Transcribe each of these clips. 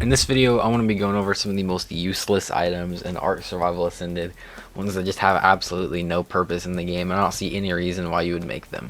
In this video, I want to be going over some of the most useless items in Ark Survival Ascended, ones that just have absolutely no purpose in the game, and I don't see any reason why you would make them.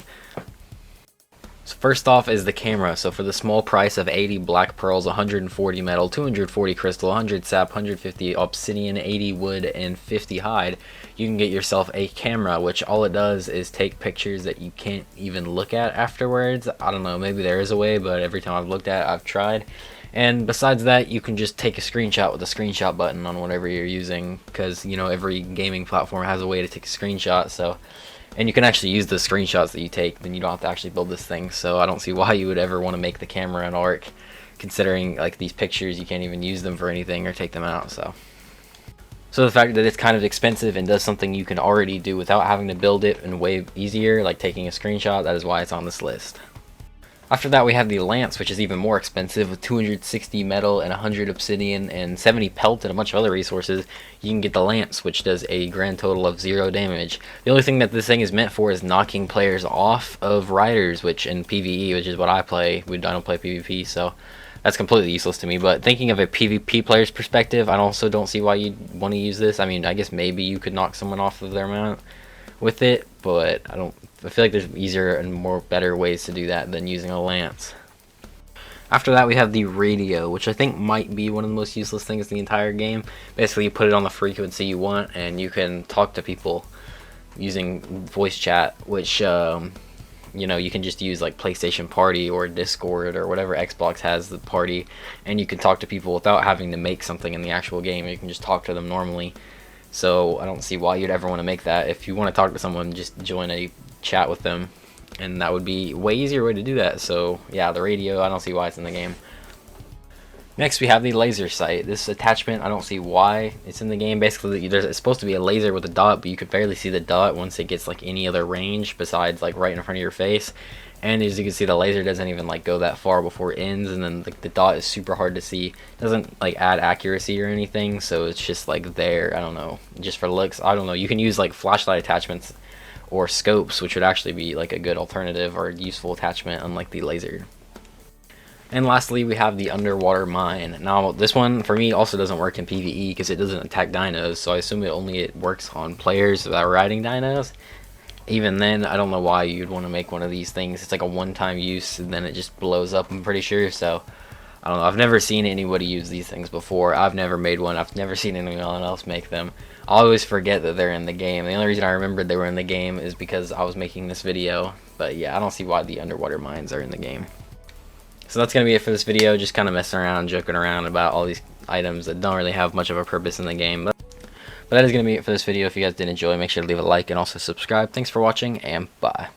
So first off is the camera. So for the small price of 80 black pearls, 140 metal, 240 crystal, 100 sap, 150 obsidian, 80 wood, and 50 hide, you can get yourself a camera, which all it does is take pictures that you can't even look at afterwards. I don't know, maybe there is a way, but every time I've looked at it, I've tried. And besides that, you can just take a screenshot with the screenshot button on whatever you're using, because you know every gaming platform has a way to take a screenshot. So, and you can actually use the screenshots that you take, then you don't have to actually build this thing. So I don't see why you would ever want to make the camera in Ark, considering like these pictures you can't even use them for anything or take them out. So the fact that it's kind of expensive and does something you can already do without having to build it and way easier, like taking a screenshot, that is why it's on this list. After that, we have the lance, which is even more expensive with 260 metal and 100 obsidian and 70 pelt and a bunch of other resources. You can get the lance, which does a grand total of 0 damage. The only thing that this thing is meant for is knocking players off of riders, which in PvE, which is what I play. I don't play PvP, so that's completely useless to me. But thinking of a PvP player's perspective, I also don't see why you'd want to use this. I mean, I guess maybe you could knock someone off of their mount with it, but I feel like there's easier and more better ways to do that than using a lance. After that, we have the radio, which I think might be one of the most useless things in the entire game. Basically, you put it on the frequency you want, and you can talk to people using voice chat, which you know, you can just use like PlayStation Party or Discord or whatever Xbox has the party, and you can talk to people without having to make something in the actual game. You can just talk to them normally. So I don't see why you'd ever want to make that. If you want to talk to someone, just join a chat with them, and that would be a way easier way to do that. So yeah, the radio, I don't see why it's in the game. Next, we have the laser sight. This attachment, I don't see why it's in the game. Basically, it's supposed to be a laser with a dot, but you could barely see the dot once it gets like any other range besides like right in front of your face. And as you can see, the laser doesn't even like go that far before it ends, and then the dot is super hard to see. It doesn't like add accuracy or anything, so it's just like there. I don't know, just for looks. I don't know. You can use like flashlight attachments or scopes, which would actually be like a good alternative or useful attachment, unlike the laser. And lastly, we have the underwater mine. Now, this one for me also doesn't work in PvE because it doesn't attack dinos, so I assume it works on players that are riding dinos. Even then, I don't know why you'd want to make one of these things. It's like a one-time use, and then it just blows up, I'm pretty sure. So, I don't know. I've never seen anybody use these things before. I've never made one. I've never seen anyone else make them. I always forget that they're in the game. The only reason I remembered they were in the game is because I was making this video. But yeah, I don't see why the underwater mines are in the game. So that's going to be it for this video. Just kind of messing around, joking around about all these items that don't really have much of a purpose in the game. But that is going to be it for this video. If you guys did enjoy, make sure to leave a like and also subscribe. Thanks for watching, and bye.